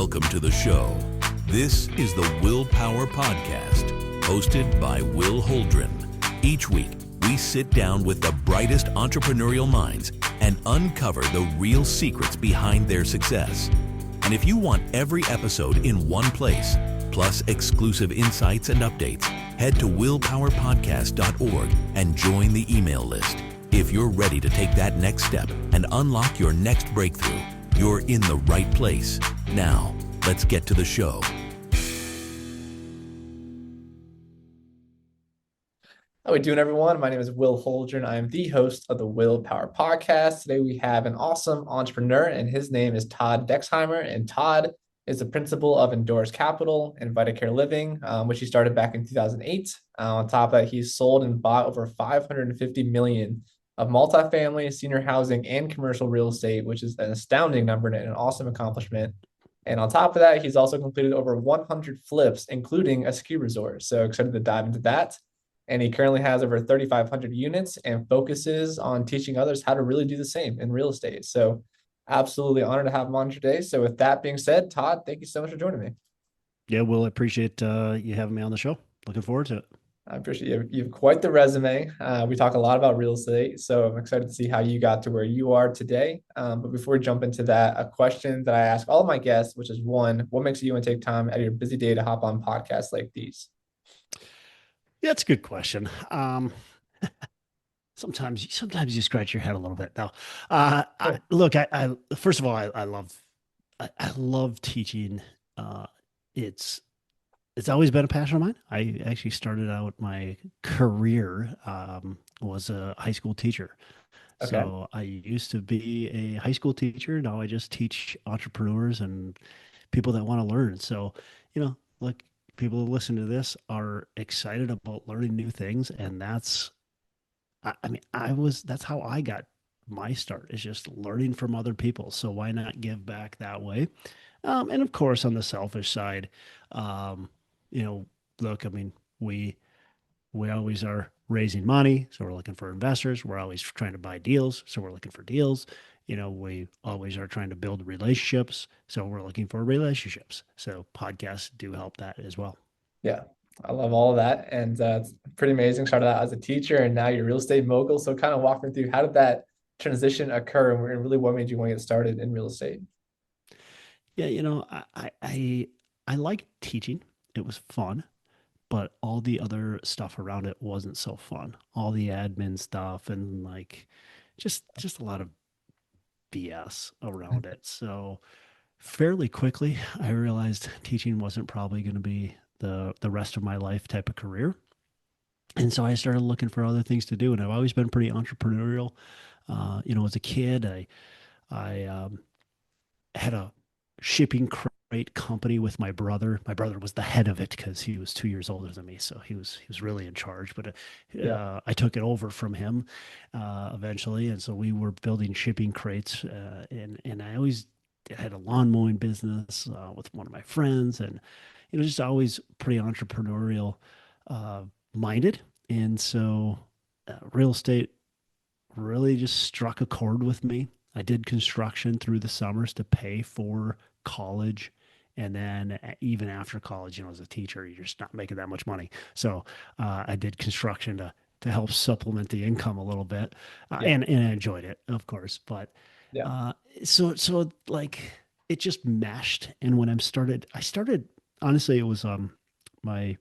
Welcome to the show. This is the WillPower Podcast, hosted by Will Holdren. Each week, we sit down with the brightest entrepreneurial minds and uncover the real secrets behind their success. And if you want every episode in one place, plus exclusive insights and updates, head to willpowerpodcast.org and join the email list. If you're ready to take that next step and unlock your next breakthrough, you're in the right place. Now, let's get to the show. How are we doing, everyone? My name is Will Holdren. I am the host of the WillPower Podcast. Today, we have an awesome entrepreneur, and his name is Todd Dexheimer. And Todd is the principal of Endurus Capital and VitaCare Living, which he started back in 2008. On top of that, he's sold and bought over $550 million of multifamily, senior housing, and commercial real estate, which is an astounding number and an awesome accomplishment. And on top of that, he's also completed over 100 flips, including a ski resort. So excited to dive into that. And he currently has over 3,500 units and focuses on teaching others how to really do the same in real estate. So absolutely honored to have him on today. So with that being said, Todd, thank you so much for joining me. Yeah, Will, I appreciate you having me on the show. Looking forward to it. I appreciate you. You have quite the resume. We talk a lot about real estate, so I'm excited to see how you got to where you are today. But before we jump into that, a question that I ask all of my guests, which is one, what makes you want to take time out of your busy day to hop on podcasts like these? Yeah, it's a good question. Sometimes you scratch your head a little bit. Now, look, I first of all, I love teaching. It's always been a passion of mine. I actually started out my career was a high school teacher. Okay. So I used to be a high school teacher. Now I just teach entrepreneurs and people that want to learn. So, look, people who listen to this are excited about learning new things. And that's how I got my start, is just learning from other people. So why not give back that way? And of course, on the selfish side, look, we always are raising money, so we're looking for investors. We're always trying to buy deals, so we're looking for deals. We always are trying to build relationships, so we're looking for relationships. So podcasts do help that as well. Yeah, I love all of that. And it's pretty amazing. Started out as a teacher and now you're a real estate mogul. So kind of walk me through, how did that transition occur, and really what made you want to get started in real estate? Yeah, I liked teaching. It was fun, but all the other stuff around it wasn't so fun. All the admin stuff and just a lot of BS around it. So fairly quickly, I realized teaching wasn't probably going to be the rest of my life type of career. And so I started looking for other things to do. And I've always been pretty entrepreneurial. As a kid, I had a shipping crate company with my brother. My brother was the head of it because he was 2 years older than me, so he was really in charge. But I took it over from him eventually, and so we were building shipping crates. And I always had a lawn mowing business with one of my friends, and just always pretty entrepreneurial minded. And so real estate really just struck a chord with me. I did construction through the summers to pay for college. And then even after college, as a teacher, you're just not making that much money. So I did construction to help supplement the income a little bit. And I enjoyed it, of course. But so it just meshed. And when I started, honestly, it was my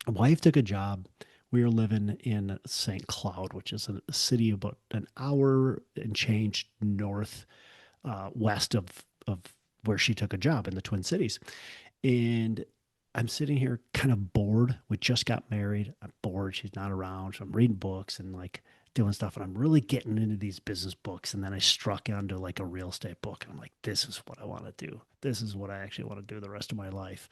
wife took a job. We were living in St. Cloud, which is a city about an hour and change north west of where she took a job in the Twin Cities. And I'm sitting here kind of bored. We just got married. I'm bored. She's not around. So I'm reading books and doing stuff. And I'm really getting into these business books. And then I struck onto a real estate book. And I'm like, this is what I want to do. This is what I actually want to do the rest of my life.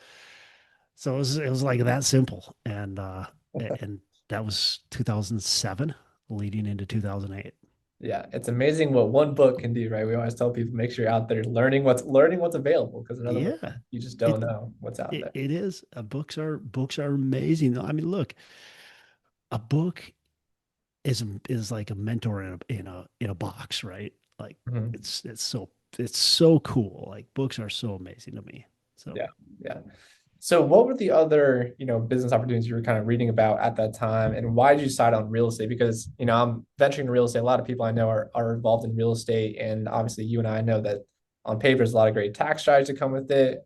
So it was like that simple. And that was 2007 leading into 2008. Yeah, it's amazing what one book can do, right? We always tell people, make sure you're out there learning what's available, because another book, you just don't know what's out there. It is. Books are amazing. Look, a book is like a mentor in a box, right? It's so it's so cool. Like books are so amazing to me. So Yeah, yeah. So what were the other, business opportunities you were kind of reading about at that time, and why did you decide on real estate? Because, I'm venturing into real estate. A lot of people I know are involved in real estate, and obviously you and I know that on paper there's a lot of great tax strategies that come with it.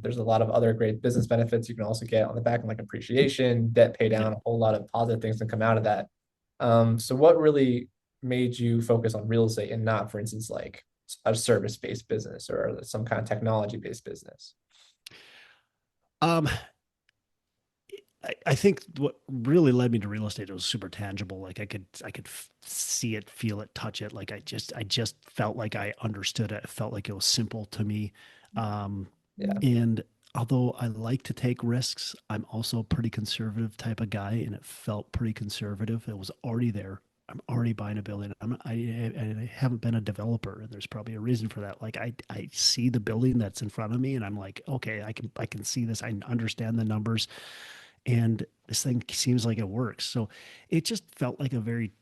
There's a lot of other great business benefits you can also get on the back end, like appreciation, debt pay yeah. down, a whole lot of positive things that come out of that. So what really made you focus on real estate and not, for instance, like a service-based business or some kind of technology-based business? Um, I think what really led me to real estate, it was super tangible. Like I could see it, feel it, touch it. Like I just felt like I understood it. It felt like it was simple to me. Um, Yeah. and although I like to take risks, I'm also a pretty conservative type of guy, and it felt pretty conservative. It was already there. I'm already buying a building. I haven't been a developer, and there's probably a reason for that. Like I see the building that's in front of me, and I'm like, okay, I can see this. I understand the numbers, and this thing seems like it works. So it just felt like a very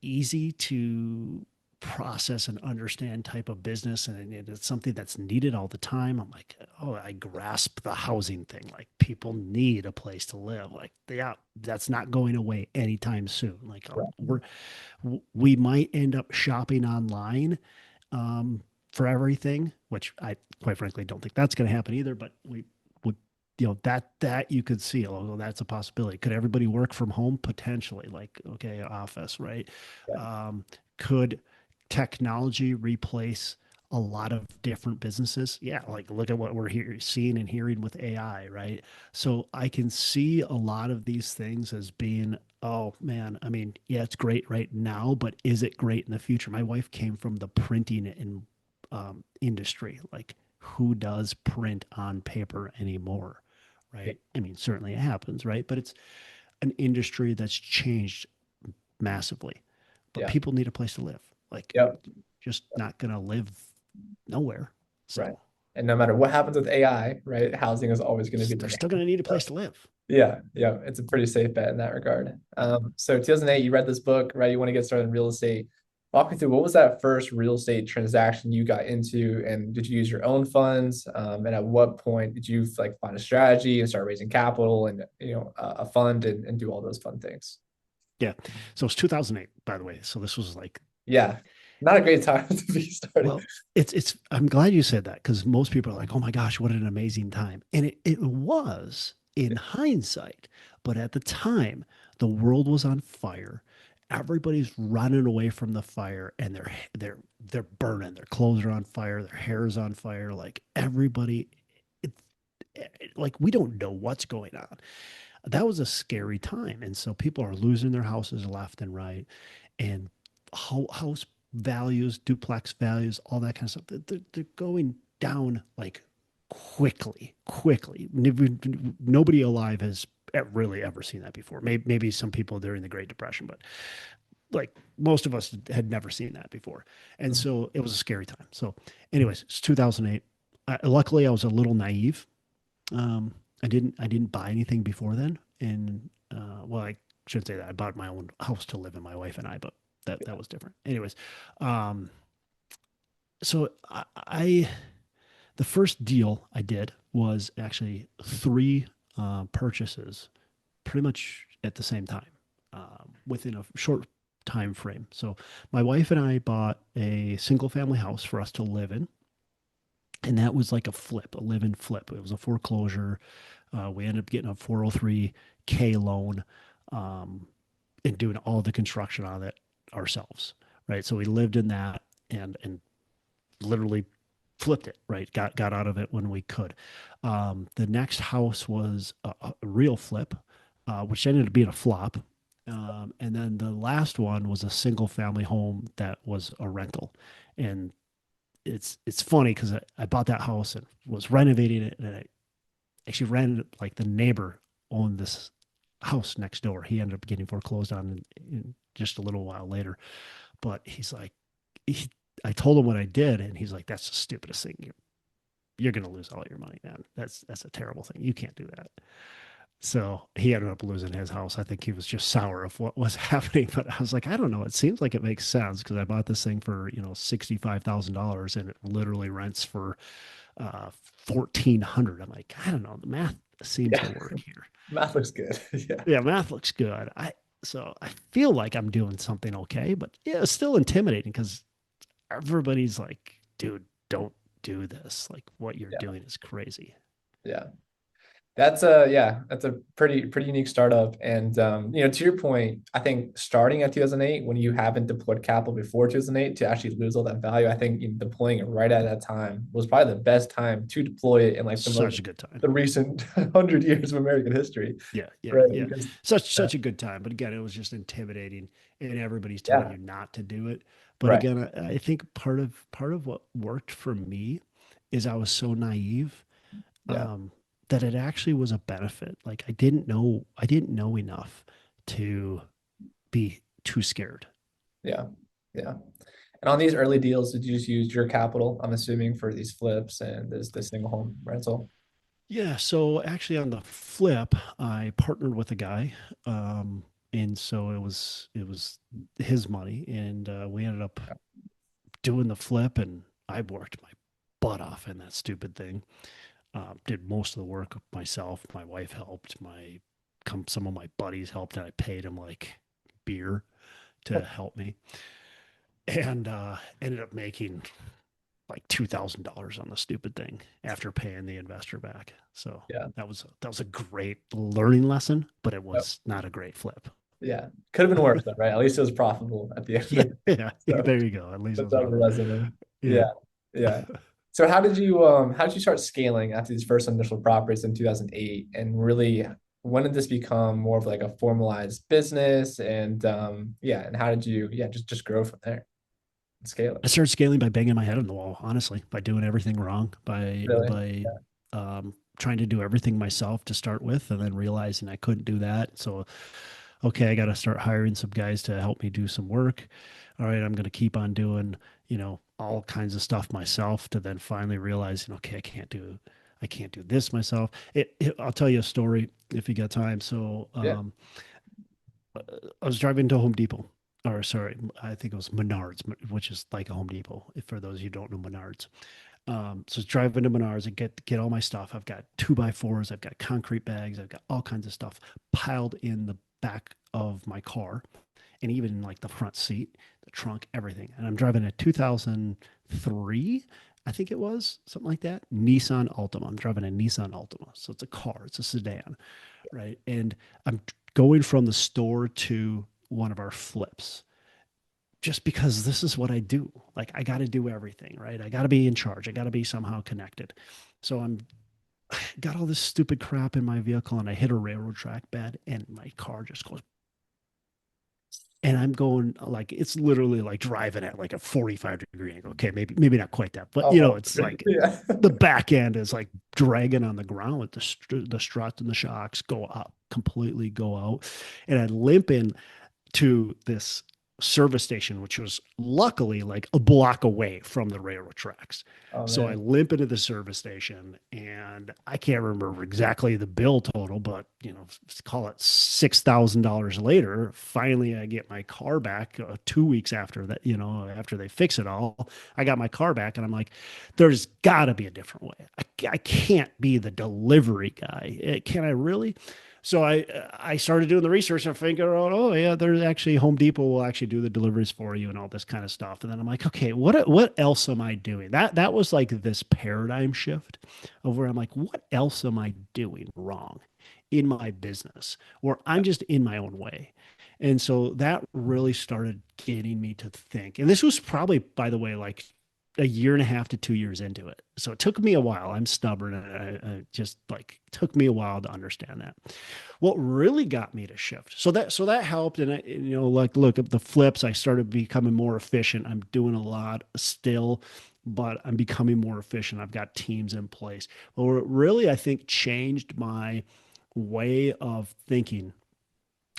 easy to process and understand type of business, and it's something that's needed all the time. I'm like, oh, I grasp the housing thing. Like people need a place to live. Like, yeah, that's not going away anytime soon. Like we might end up shopping online for everything, which I quite frankly don't think that's going to happen either. But we would, that you could see, although that's a possibility. Could everybody work from home? Potentially, like, okay, office, right? Yeah. Could technology replace a lot of different businesses? Yeah, like look at what we're seeing and hearing with AI, right? So I can see a lot of these things as being, oh man, I mean, yeah, it's great right now, but is it great in the future? My wife came from the printing and industry. Like, who does print on paper anymore? Yeah. Right. I mean, certainly it happens, right? But it's an industry that's changed massively. But Yeah. people need a place to live. Like, Yep. just not going to live nowhere. Right. So And no matter what happens with AI, right, housing is always going to be they're the still going to need a main. place to live. Yeah, yeah, it's a pretty safe bet in that regard. So 2008, you read this book, right? You want to get started in real estate. Walk me through, what was that first real estate transaction you got into, and did you use your own funds? And at what point did you like find a strategy and start raising capital and a fund and do all those fun things? Yeah. So it's 2008, by the way. So this was like, Yeah, not a great time to be starting. well, I'm glad you said that, because most people are like, oh my gosh, what an amazing time. And it was in hindsight. But at the time, the world was on fire. Everybody's running away from the fire, and they're burning. Their clothes are on fire, their hair is on fire. Like everybody, it, like we don't know what's going on. That was a scary time. And so people are losing their houses left and right. And house values, duplex values, all that kind of stuff, they're going down like quickly, quickly. Nobody alive has really ever seen that before. Maybe some people during the Great Depression, but like most of us had never seen that before. And Mhm. so it was a scary time. So, anyways, it's 2008. Luckily, I was a little naive. I didn't buy anything before then, and well, I shouldn't say that. I bought my own house to live in, my wife and I, but that was different. Anyways, um, so the first deal I did was actually three purchases, pretty much at the same time, within a short time frame. So my wife and I bought a single family house for us to live in, and that was like a flip, a live-in flip. It was a foreclosure. We ended up getting a 403k loan, um, and doing all the construction on it ourselves. Right. So we lived in that, and literally flipped it. Right. Got out of it when we could. The next house was a real flip, which ended up being a flop. And then the last one was a single family home that was a rental. And it's funny because I bought that house and was renovating it, and I actually ran it like the neighbor owned this house next door. He ended up getting foreclosed on in just a little while later. But he's like, I told him what I did, and he's like, "That's the stupidest thing. You're going to lose all your money, man. That's a terrible thing. You can't do that." So he ended up losing his house. I think he was just sour of what was happening. But I was like, I don't know. It seems like it makes sense because I bought this thing for, $65,000 and it literally rents for 1,400. I'm like, I don't know. The math seems to Yeah, work here. math looks good. Yeah. Yeah, math looks good. So I feel like I'm doing something okay, but yeah, it's still intimidating because everybody's like, dude, don't do this. Like what you're Yeah. doing is crazy. Yeah. That's a pretty unique startup. And to your point, I think starting at 2008 when you haven't deployed capital before 2008 to actually lose all that value, I think deploying it right at that time was probably the best time to deploy it in like Such a good time. the recent 100 years of American history. Yeah, yeah, Right. yeah. Because Such a good time. But again, it was just intimidating and everybody's telling yeah, you not to do it. But right. again, I think part of what worked for me is I was so naive Yeah. um, that it actually was a benefit. Like I didn't know enough to be too scared. Yeah. Yeah. And on these early deals, did you just use your capital, I'm assuming, for these flips and this single home rental? Yeah, so actually on the flip, I partnered with a guy, and so it was his money, and we ended up doing the flip, and I worked my butt off in that stupid thing. Did most of the work myself. My wife helped. Some of my buddies helped, and I paid them like beer to help me, and ended up making like $2,000 on the stupid thing after paying the investor back. So Yeah. that was a great learning lesson, but it Yep. was not a great flip. Yeah. Could have been worse though, right? At least it was profitable at the end of Yeah, it. yeah, So there you go. At least it that's was on the profitable. resume. Yeah. Yeah. Yeah. So how did you start scaling after these first initial properties in 2008? And really, when did this become more of like a formalized business? And and how did you just grow from there and scale it? I started scaling by banging my head on the wall, honestly, by doing everything wrong, by Really? by trying to do everything myself to start with, and then realizing I couldn't do that. So, okay, I got to start hiring some guys to help me do some work. All right, I'm going to keep on doing, all kinds of stuff myself to then finally realizing, okay, I can't do this myself. I'll tell you a story if you got time. So, Yeah. I was driving to Home Depot, or sorry, I think it was Menards, which is like a Home Depot. If for those of you who don't know Menards, so driving to Menards and get all my stuff. I've got 2x4s, I've got concrete bags, I've got all kinds of stuff piled in the back of my car, and even in like the front seat, the trunk, everything. And I'm driving a 2003, I think it was something like that, Nissan Altima. I'm driving a Nissan Altima, so it's a car, it's a sedan, right? And I'm going from the store to one of our flips just because this is what I do. Like I got to do everything, right? I got to be in charge. I got to be somehow connected. So I'm got all this stupid crap in my vehicle and I hit a railroad track bed and my car just goes and I'm going like it's literally like driving at like a 45-degree angle. Okay, maybe not quite that, but Oh, it's like yeah. the back end is like dragging on the ground with the struts and the shocks go up, completely go out, and I limp in to this service station, which was luckily like a block away from the railroad tracks. Oh So I man. limp into the service station and I can't remember exactly the bill total, but call it $6,000 later. Finally, I get my car back 2 weeks after that, after they fix it all. I got my car back and I'm like, there's got to be a different way. I can't be the delivery guy. Can I really? So I started doing the research and figured out, oh yeah, there's actually Home Depot will actually do the deliveries for you and all this kind of stuff. And then I'm like, okay, what else am I doing? That was like this paradigm shift of where I'm like, what else am I doing wrong in my business, or I'm just in my own way. And so that really started getting me to think. And this was probably, by the way, like a year and a half to 2 years into it. So it took me a while. I'm stubborn. And I just like took me a while to understand that. What really got me to shift. So that helped. And like look at the flips. I started becoming more efficient. I'm doing a lot still, but I'm becoming more efficient. I've got teams in place. But what really I think changed my way of thinking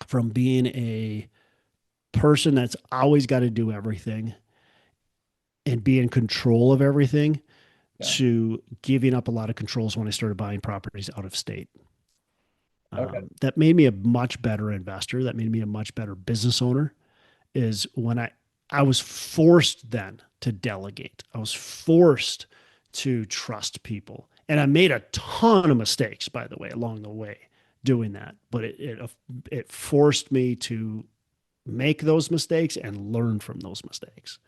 from being a person that's always got to do everything and be in control of everything Yeah. to giving up a lot of controls when I started buying properties out of state. Okay. That made me a much better investor. That made me a much better business owner. Is when I was forced then to delegate. I was forced to trust people, and I made a ton of mistakes, by the way, along the way doing that. But it forced me to make those mistakes and learn from those mistakes.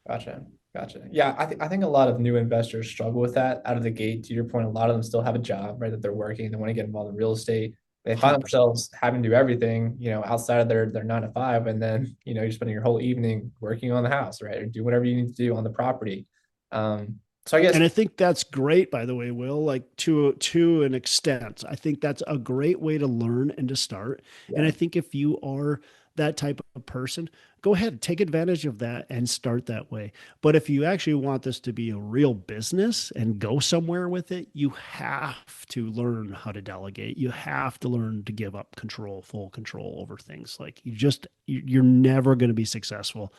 Gotcha. Gotcha. Yeah, I think a lot of new investors struggle with that out of the gate. To your point, a lot of them still have a job, right? That they're working. They want to get involved in real estate. They find 100%. themselves having to do everything, outside of their 9 to 5, and then you're spending your whole evening working on the house, right? Or do whatever you need to do on the property. So I guess, And I think that's great, by the way, Will, like to an extent. I think that's a great way to learn and to start. And yeah, I think if you are that type of person, go ahead, take advantage of that and start that way. But if you actually want this to be a real business and go somewhere with it, you have to learn how to delegate. You have to learn to give up control, full control over things. Like you're never going to be successful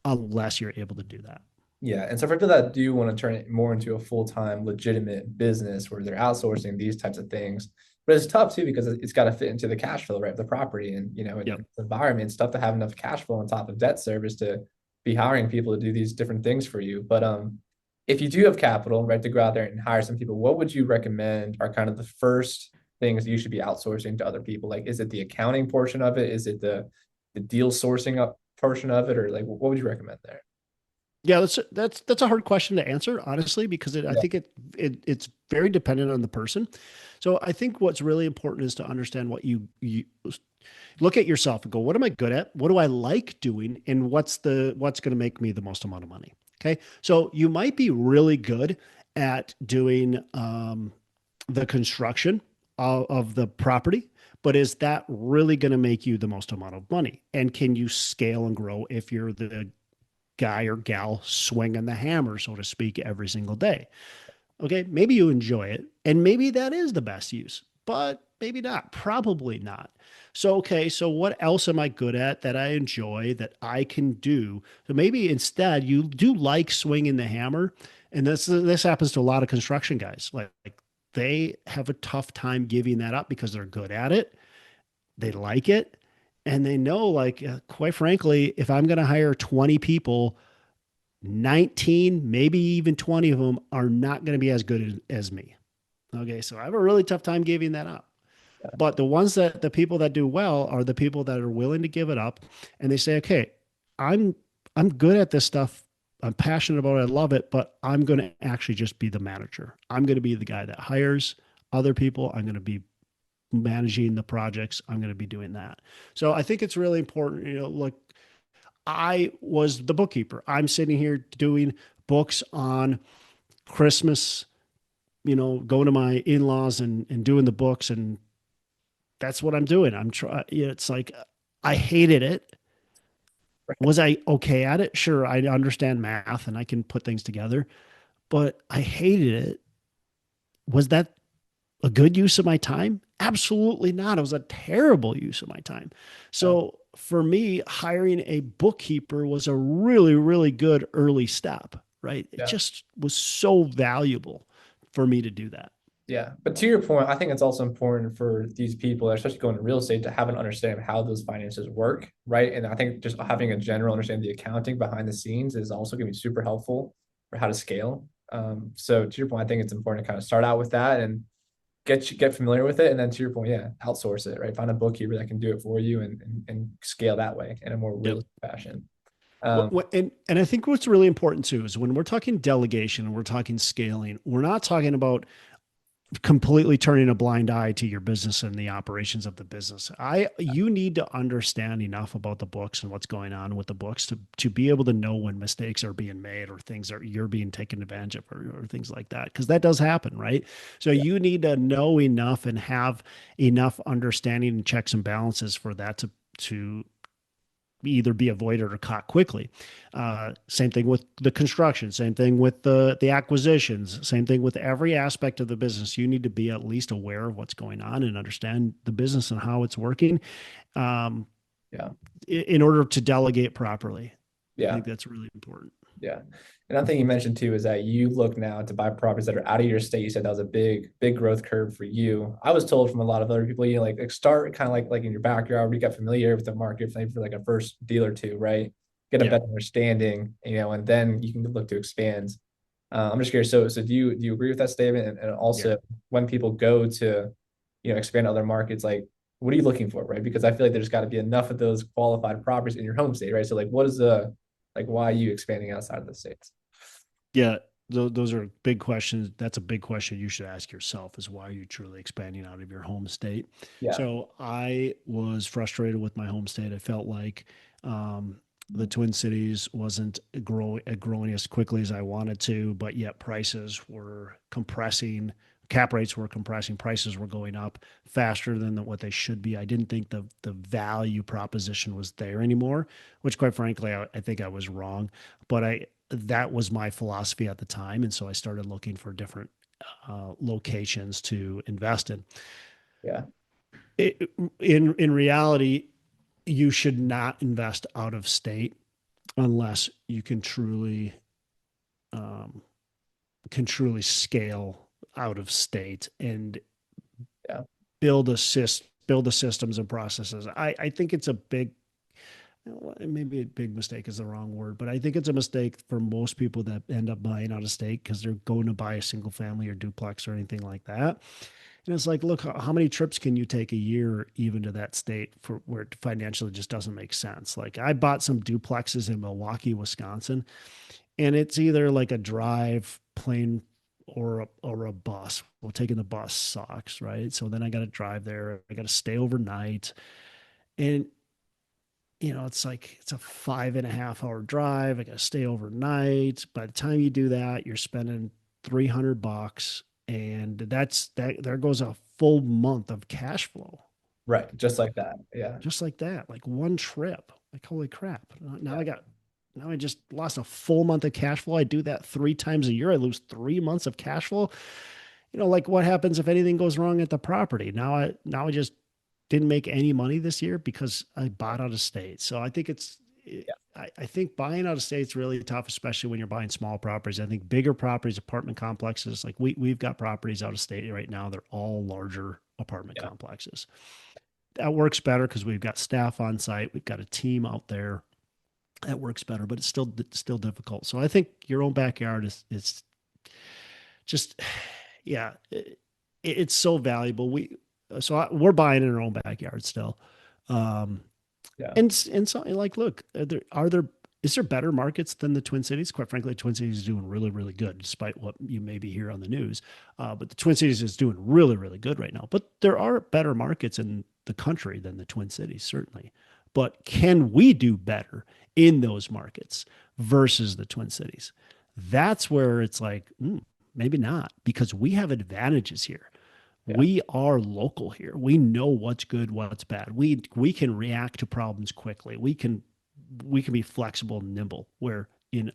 unless you're able to do that. yeah. And so for people that do want to turn it more into a full-time legitimate business where they're outsourcing these types of things, but it's tough too because it's got to fit into the cash flow, right? Of the property and Yep. the environment. It's tough to have enough cash flow on top of debt service to be hiring people to do these different things for you. But if you do have capital, right, to go out there and hire some people, what would you recommend are kind of the first things that you should be outsourcing to other people? Like, is it the accounting portion of it? Is it the deal sourcing up portion of it, or like what would you recommend there? Yeah, that's a hard question to answer, honestly, because I Yeah. think it's very dependent on the person. So I think what's really important is to understand what you look at yourself and go, what am I good at? What do I like doing? And what's going to make me the most amount of money? Okay. So you might be really good at doing the construction of the property, but is that really going to make you the most amount of money? And can you scale and grow if you're the guy or gal swinging the hammer, so to speak, every single day? Okay, maybe you enjoy it, and maybe that is the best use, but maybe not, probably not. So, okay, so what else am I good at that I enjoy that I can do? So maybe instead you do like swinging the hammer, and this happens to a lot of construction guys. Like they have a tough time giving that up because they're good at it, they like it, and they know, like, quite frankly, if I'm going to hire 20 people, 19, maybe even 20 of them are not going to be as good as me. Okay. So I have a really tough time giving that up. But the people that do well are the people that are willing to give it up and they say, okay, I'm, I'm good at this stuff. I'm passionate about it. I love it, but I'm going to actually just be the manager. I'm going to be the guy that hires other people. I'm going to be managing the projects. I'm going to be doing that. So I think it's really important, like I was the bookkeeper. I'm sitting here doing books on Christmas, going to my in-laws and doing the books. And that's what I'm doing. I'm trying, it's like, I hated it. Was I okay at it? Sure. I understand math and I can put things together, but I hated it. Was that a good use of my time? Absolutely not. It was a terrible use of my time. Yeah. So for me, hiring a bookkeeper was a really, really good early step, right? It Yeah. just was so valuable for me to do that. Yeah, but to your point, I think it's also important for these people, especially going to real estate, to have an understanding of how those finances work, right? And I think just having a general understanding of the accounting behind the scenes is also going to be super helpful for how to scale. So to your point, I think it's important to kind of start out with that and get familiar with it, and then to your point, yeah, outsource it, right? Find a bookkeeper that can do it for you and scale that way in a more Yep. realistic fashion. Um, And I think what's really important too is when we're talking delegation and we're talking scaling, we're not talking about completely turning a blind eye to your business and the operations of the business. You need to understand enough about the books and what's going on with the books to be able to know when mistakes are being made or things are you're being taken advantage of or things like that. Because that does happen, right? So yeah, you need to know enough and have enough understanding and checks and balances for that to either be avoided or caught quickly. Same thing with the construction, same thing with the acquisitions, same thing with every aspect of the business. You need to be at least aware of what's going on and understand the business and how it's working um, yeah, in order to delegate properly. I yeah. think that's really important. Yeah. And one thing you mentioned too is that you look now to buy properties that are out of your state. You said that was a big growth curve for you. I was told from a lot of other people, like start kind of like in your backyard where you got familiar with the market maybe for like a first deal or two, right? Get a Yeah. better understanding, and then you can look to expand. I'm just curious. So do you agree with that statement? And Yeah. also when people go to, expand other markets, like what are you looking for, right? Because I feel like there's got to be enough of those qualified properties in your home state, right? So like what is the like why are you expanding outside of the states? Yeah. Those are big questions. That's a big question you should ask yourself is why are you truly expanding out of your home state? Yeah. So I was frustrated with my home state. I felt like the Twin Cities wasn't growing as quickly as I wanted to, but yet prices were compressing. Cap rates were compressing. Prices were going up faster than what they should be. I didn't think the value proposition was there anymore, which quite frankly, I think I was wrong. But that was my philosophy at the time. And so I started looking for different locations to invest in. Yeah. In reality, you should not invest out of state unless you um, can truly scale out of state and Yeah. build the systems and processes. I think it's a big, maybe a big mistake is the wrong word, but I think it's a mistake for most people that end up buying out of state because they're going to buy a single family or duplex or anything like that. And it's like, look, how many trips can you take a year even to that state for where it financially just doesn't make sense? Like I bought some duplexes in Milwaukee, Wisconsin, and it's either like a drive, plane, or a bus. Well, taking the bus sucks, right? So then I got to drive there. I got to stay overnight, and it's like it's a 5.5 hour drive. I got to stay overnight. By the time you do that, you're spending $300, and that. There goes a full month of cash flow, Right. Just like that. Yeah. just like that. Like one trip. Like holy crap! Yeah. Now I just lost a full month of cash flow. I do that 3 times a year. I lose 3 months of cash flow. Like what happens if anything goes wrong at the property? Now I just didn't make any money this year because I bought out of state. So I think Yeah. I think buying out of state is really tough, especially when you're buying small properties. I think bigger properties, apartment complexes, like we've got properties out of state right now. They're all larger apartment Yeah. complexes. That works better because we've got staff on site. We've got a team out there that works better, but it's still difficult. So I think your own backyard is just, yeah, it's so valuable. We're buying in our own backyard still. Um, Yeah. and so like, look, is there better markets than the Twin Cities? Quite frankly, Twin Cities is doing really, really good, despite what you maybe hear on the news. But the Twin Cities is doing really, really good right now. But there are better markets in the country than the Twin Cities, certainly. But can we do better in those markets versus the Twin Cities? That's where it's like, maybe not, because we have advantages here. Yeah. We are local here. We know what's good, what's bad. We can react to problems quickly. We can be flexible and nimble. Where Yeah.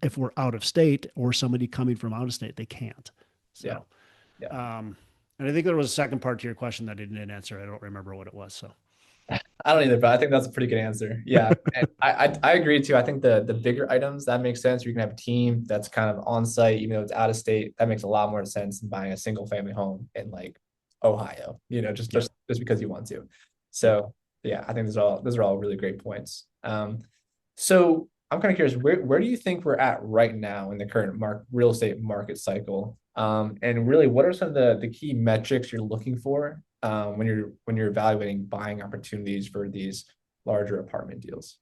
if we're out of state or somebody coming from out of state, they can't. Yeah. So, Yeah. and I think there was a second part to your question that I didn't answer. I don't remember what it was. So I don't either, but I think that's a pretty good answer. Yeah. And I agree too. I think the bigger items that makes sense. You can have a team that's kind of on site, even though it's out of state. That makes a lot more sense than buying a single family home in like Ohio, just yeah, just because you want to. yeah. So yeah, I think those are all really great points. So I'm kind of curious, where do you think we're at right now in the current real estate market cycle? And really, what are some of the key metrics you're looking for when you're evaluating buying opportunities for these larger apartment deals?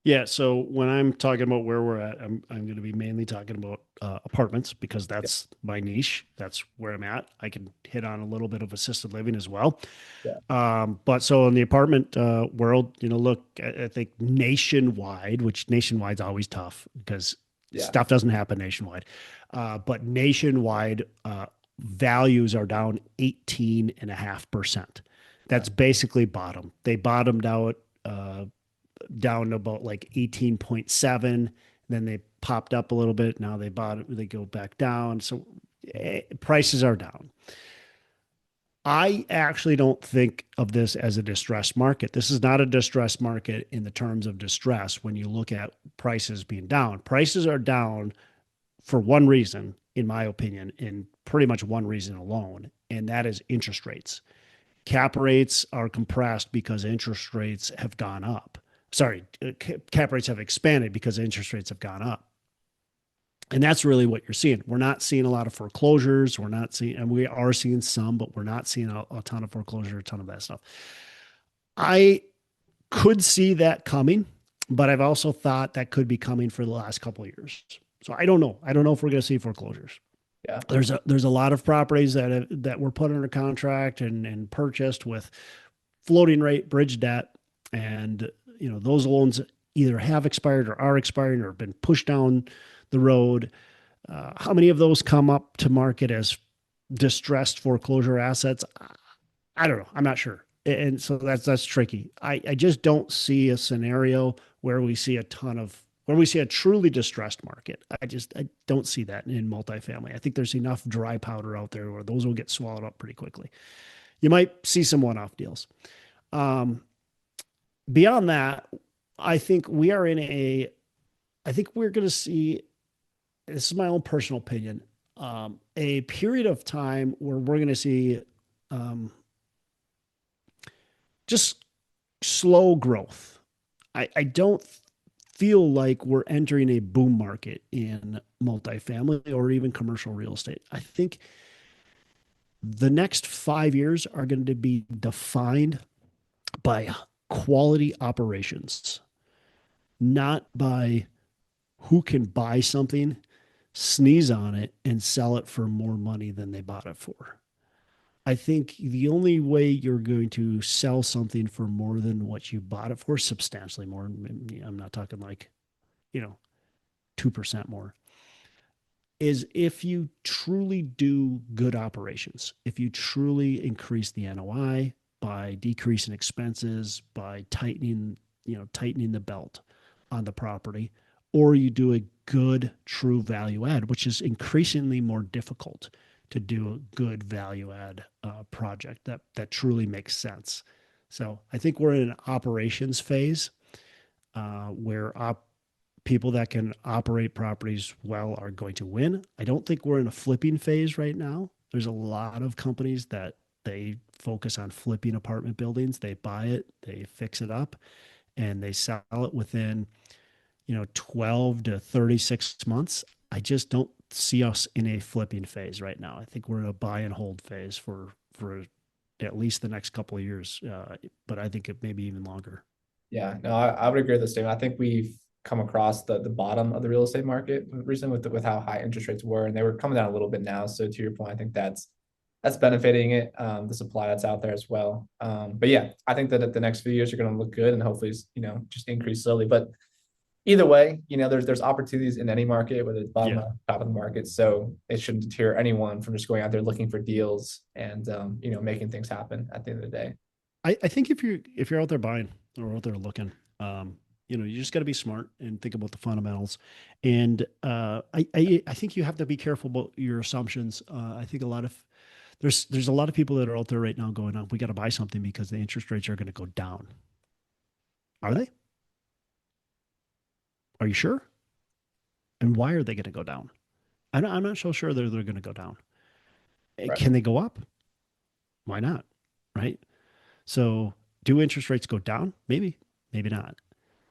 Yeah. So when I'm talking about where we're at, I'm going to be mainly talking about apartments because Yeah. that's my niche. That's where I'm at. I can hit on a little bit of assisted living as well. Yeah. But so in the apartment world, look, I think nationwide, which nationwide's always tough because Yeah. stuff doesn't happen nationwide. But nationwide, values are down 18.5%. That's basically bottom. They bottomed out down to about like 18.7. Then they popped up a little bit. Now they go back down. So prices are down. I actually don't think of this as a distressed market. This is not a distressed market in the terms of distress when you look at prices being down. Prices are down for one reason, in my opinion, in pretty much one reason alone, and that is interest rates. Cap rates are compressed because interest rates have gone up. Sorry, cap rates have expanded because interest rates have gone up. And that's really what you're seeing. We're not seeing a lot of foreclosures. We're not seeing, and we are seeing some, but we're not seeing a ton of foreclosure, a ton of that stuff. I could see that coming, but I've also thought that could be coming for the last couple of years. So I don't know. I don't know if we're going to see foreclosures. Yeah. There's a lot of properties that were put under contract and purchased with floating rate bridge debt, and those loans either have expired or are expiring or have been pushed down the road. How many of those come up to market as distressed foreclosure assets? I don't know. I'm not sure. And so that's tricky. I just don't see a scenario where we see a truly distressed market. I don't see that in multifamily. I think there's enough dry powder out there where those will get swallowed up pretty quickly. You might see some one-off deals. Beyond that, I think we're going to see, this is my own personal opinion, a period of time where we're going to see just slow growth. I don't feel like we're entering a boom market in multifamily or even commercial real estate. I think the next 5 years are going to be defined by quality operations, not by who can buy something, sneeze on it, and sell it for more money than they bought it for. I think the only way you're going to sell something for more than what you bought it for, substantially more, I'm not talking like, 2% more, is if you truly do good operations, if you truly increase the NOI by decreasing expenses, by tightening the belt on the property, or you do a good true value add, which is increasingly more difficult to do a good value add project that truly makes sense. So I think we're in an operations phase where people that can operate properties well are going to win. I don't think we're in a flipping phase right now. There's a lot of companies that they focus on flipping apartment buildings. They buy it, they fix it up, and they sell it within 12 to 36 months. I just don't see us in a flipping phase right now. I think we're in a buy and hold phase for at least the next couple of years, but I think it may be even longer. Yeah, no, I would agree with the statement. I think we've come across the bottom of the real estate market recently with how high interest rates were, and they were coming down a little bit now. So to your point, I think that's benefiting it, the supply that's out there as well. But yeah, I think that the next few years are going to look good and hopefully, just increase slowly. But either way, there's opportunities in any market, whether it's bottom or top of the market. So it shouldn't deter anyone from just going out there looking for deals and making things happen at the end of the day. I think if you're out there buying or out there looking, you just got to be smart and think about the fundamentals. And I think you have to be careful about your assumptions. I think there's a lot of people that are out there right now going, "Oh, we got to buy something because the interest rates are going to go down." Are they? Are you sure? And why are they going to go down? I'm not so sure they're going to go down. Right. Can they go up? Why not? Right. So do interest rates go down? Maybe, maybe not.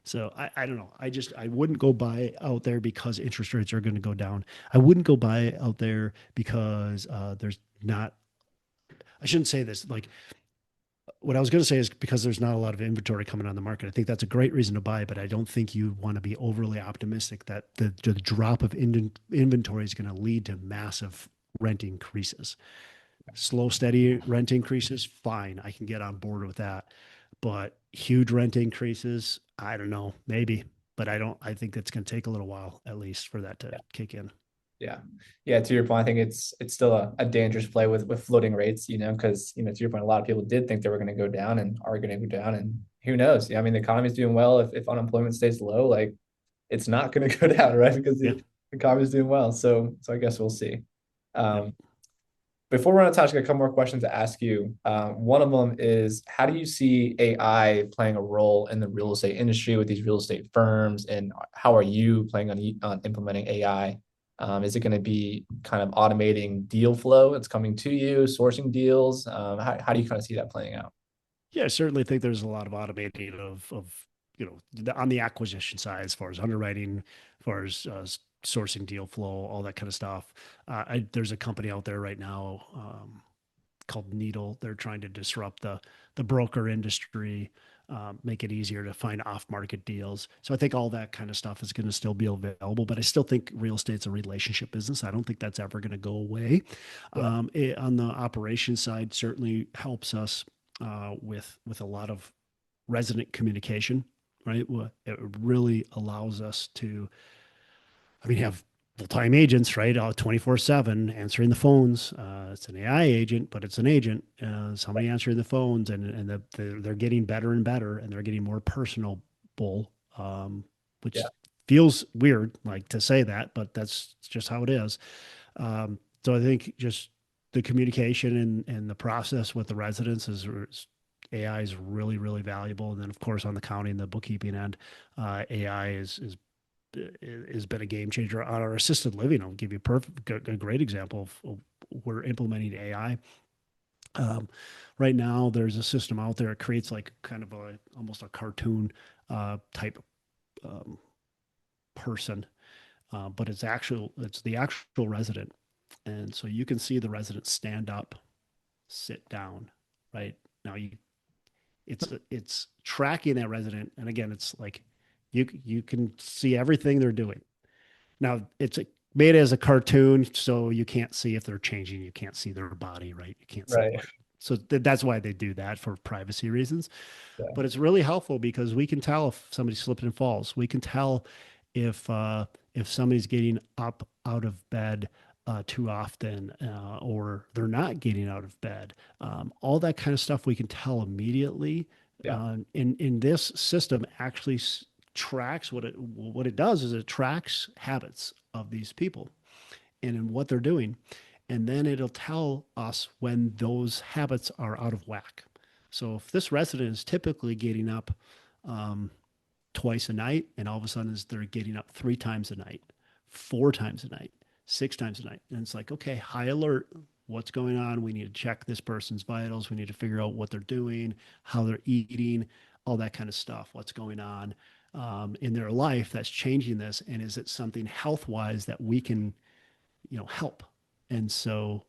So I don't know. I wouldn't go buy out there because interest rates are going to go down. I wouldn't go buy out there because there's not, I shouldn't say this. Like what I was going to say is because there's not a lot of inventory coming on the market. I think that's a great reason to buy, but I don't think you want to be overly optimistic that the drop of inventory is going to lead to massive rent increases. Slow, steady rent increases, fine. I can get on board with that. But huge rent increases, I don't know, maybe. But I think it's going to take a little while, at least, for that to kick in. Yeah. Yeah. To your point, I think it's still a dangerous play with floating rates, because, to your point, a lot of people did think they were going to go down and are going to go down. And who knows? Yeah, I mean, the economy's doing well. If unemployment stays low, like it's not going to go down, right? Because the economy's doing well. So I guess we'll see. Before we're on touch, I got a couple more questions to ask you. One of them is, how do you see AI playing a role in the real estate industry with these real estate firms, and how are you planning on implementing AI? Is it going to be kind of automating deal flow? It's coming to you, sourcing deals. How do you kind of see that playing out? Yeah, I certainly think there's a lot of automating on the acquisition side, as far as underwriting, as far as sourcing deal flow, all that kind of stuff. There's a company out there right now called Needle. They're trying to disrupt the broker industry, make it easier to find off market deals. So I think all that kind of stuff is going to still be available, but I still think real estate's a relationship business. I don't think that's ever going to go away. Yeah. On the operations side, certainly helps us with a lot of resident communication, right? It really allows us to, I mean, have full-time agents, right? 24/7 answering the phones. It's an AI agent, but it's an agent. Somebody answering the phones, and they're getting better and better, and they're getting more personable, which Yeah. feels weird, like to say that, but that's just how it is. So I think just the communication and the process with the residents is AI is really, really valuable. And then, of course, on the counting, the bookkeeping end, AI is has been a game changer on our assisted living. I'll give you a great example of we're implementing AI. Right now, there's a system out there. It creates like kind of almost a cartoon type um, person, but it's the actual resident, and so you can see the resident stand up, sit down. Right now, it's tracking that resident, and again, it's like you can see everything they're doing. Now it's made as a cartoon, so you can't see if they're changing. You can't see their body, right? You can't see Right. what. So that's why they do that for privacy reasons. Yeah. But it's really helpful because we can tell if somebody slipped and falls. We can tell if somebody's getting up out of bed too often, or they're not getting out of bed. All that kind of stuff we can tell immediately. Yeah. In this system, actually tracks what it does is it tracks habits of these people and in what they're doing, and then it'll tell us when those habits are out of whack. So if this resident is typically getting up um, twice a night, and all of a sudden they're getting up 3 times a night, 4 times a night, 6 times a night, and it's like, okay, high alert. What's going on? We need to check this person's vitals. We need to figure out what they're doing, how they're eating, all that kind of stuff. What's going on in their life that's changing this, and is it something health wise that we can, help? And so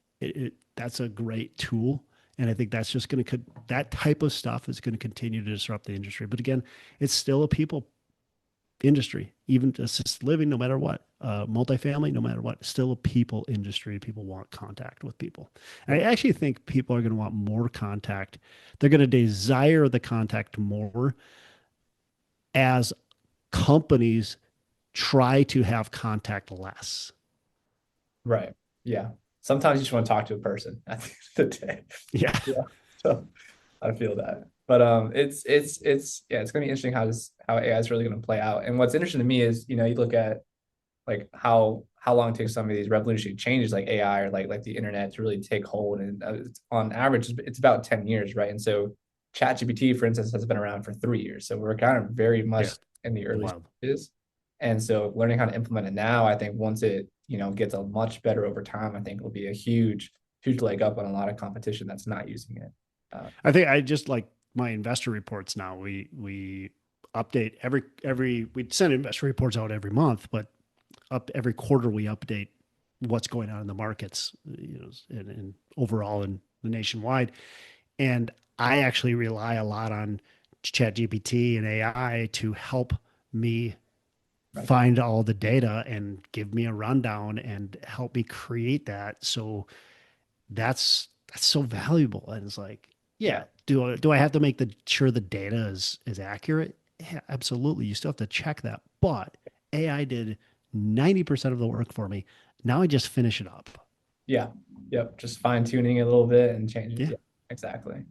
that's a great tool. And I think that's just going to, that type of stuff is going to continue to disrupt the industry. But again, it's still a people industry, even assisted living, no matter what, multifamily, no matter what, still a people industry. People want contact with people. And I actually think people are going to want more contact. They're going to desire the contact more as companies try to have contact less. Right. Yeah. Sometimes you just want to talk to a person at the end of the day. Yeah. Yeah. So I feel that. But yeah, it's gonna be interesting how AI is really gonna play out. And what's interesting to me is, you look at like how long it takes some of these revolutionary changes like AI or like the internet to really take hold. And on average, it's about 10 years, right? And so ChatGPT, for instance, has been around for 3 years. So we're kind of very much Yeah. in the early Wow. stages. And so learning how to implement it now, I think once it, gets a much better over time, I think it'll be a huge, huge leg up on a lot of competition that's not using it. I think I just like my investor reports now. We update we send investor reports out every month, but up every quarter we update what's going on in the markets, and overall in the nationwide. And I actually rely a lot on ChatGPT and AI to help me Right. find all the data and give me a rundown and help me create that. So that's so valuable. And it's like, Yeah. yeah, do I have to make sure the data is accurate? Yeah, absolutely. You still have to check that. But AI did 90% of the work for me. Now I just finish it up. Yeah. Yep. Just fine tuning it a little bit and changing. Yeah. Yeah, exactly.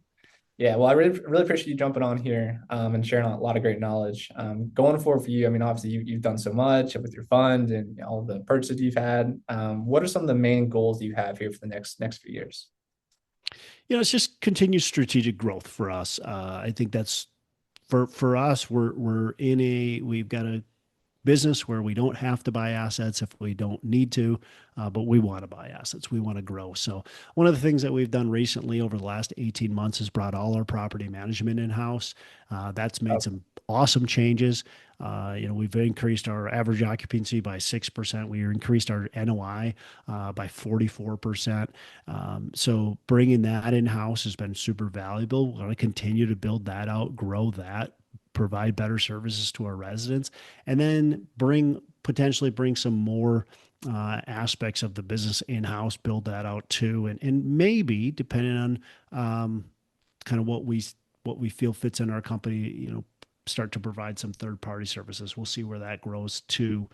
Yeah, well, I really appreciate you jumping on here and sharing a lot of great knowledge. Going forward for you, I mean, obviously you've done so much with your fund and all the purchases you've had. What are some of the main goals you have here for the next few years? It's just continued strategic growth for us. I think that's for us. We've got a business where we don't have to buy assets if we don't need to, but we want to buy assets. We want to grow. So one of the things that we've done recently over the last 18 months is brought all our property management in-house. That's made some awesome changes. We've increased our average occupancy by 6%. We increased our NOI by 44%. So bringing that in-house has been super valuable. We're going to continue to build that out, grow that, provide better services to our residents, and then potentially bring some more aspects of the business in-house, build that out too, and maybe depending on kind of what we feel fits in our company, start to provide some third-party services. We'll see where that grows too.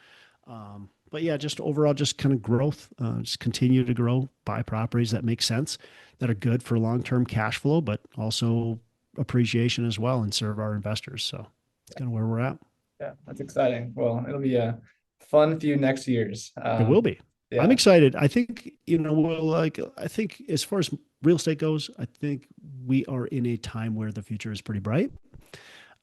But yeah, just overall, just kind of growth, just continue to grow, buy properties that make sense, that are good for long-term cash flow, but also appreciation as well, and serve our investors. So it's kind of where we're at. Yeah, that's exciting. Well, it'll be a fun few next years. It will be. Yeah. I'm excited. I think, I think as far as real estate goes, I think we are in a time where the future is pretty bright.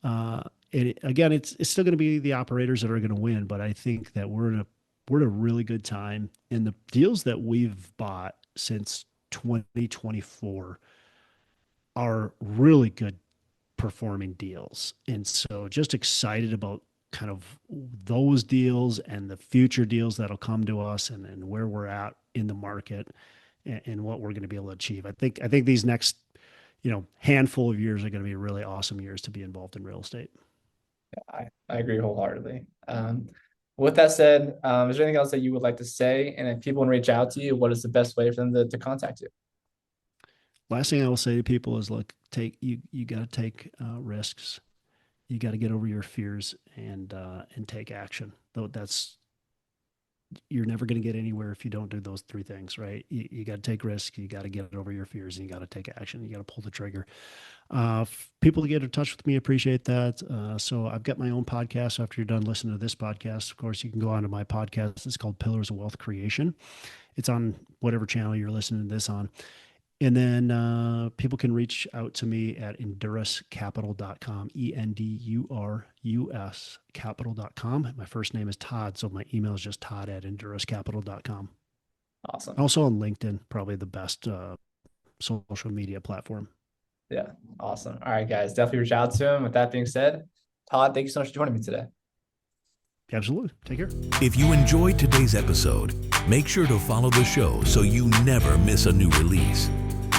Again, it's still going to be the operators that are going to win, but I think that we're in a really good time. And the deals that we've bought since 2024 are really good performing deals. And so just excited about kind of those deals and the future deals that'll come to us, and where we're at in the market, and what we're going to be able to achieve. I think these next, handful of years are going to be really awesome years to be involved in real estate. Yeah, I agree wholeheartedly. With that said, is there anything else that you would like to say? And if people want to reach out to you, what is the best way for them to contact you? Last thing I will say to people is, look, you got to take risks. You got to get over your fears and take action. Though you're never going to get anywhere if you don't do those three things, right? You got to take risks. You got to get over your fears, and you got to take action. You got to pull the trigger. People to get in touch with me, appreciate that. So I've got my own podcast. After you're done listening to this podcast, of course, you can go on to my podcast. It's called Pillars of Wealth Creation. It's on whatever channel you're listening to this on. And then people can reach out to me at enduruscapital.com, ENDURUS capital.com. My first name is Todd, so my email is just todd@enduruscapital.com. Awesome. Also on LinkedIn, probably the best social media platform. Yeah, awesome. All right, guys, definitely reach out to him. With that being said, Todd, thank you so much for joining me today. Absolutely. Take care. If you enjoyed today's episode, make sure to follow the show so you never miss a new release.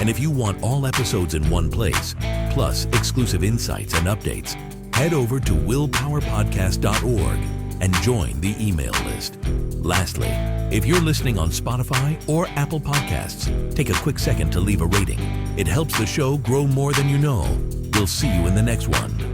And if you want all episodes in one place, plus exclusive insights and updates, head over to willpowerpodcast.org and join the email list. Lastly, if you're listening on Spotify or Apple Podcasts, take a quick second to leave a rating. It helps the show grow more than you know. We'll see you in the next one.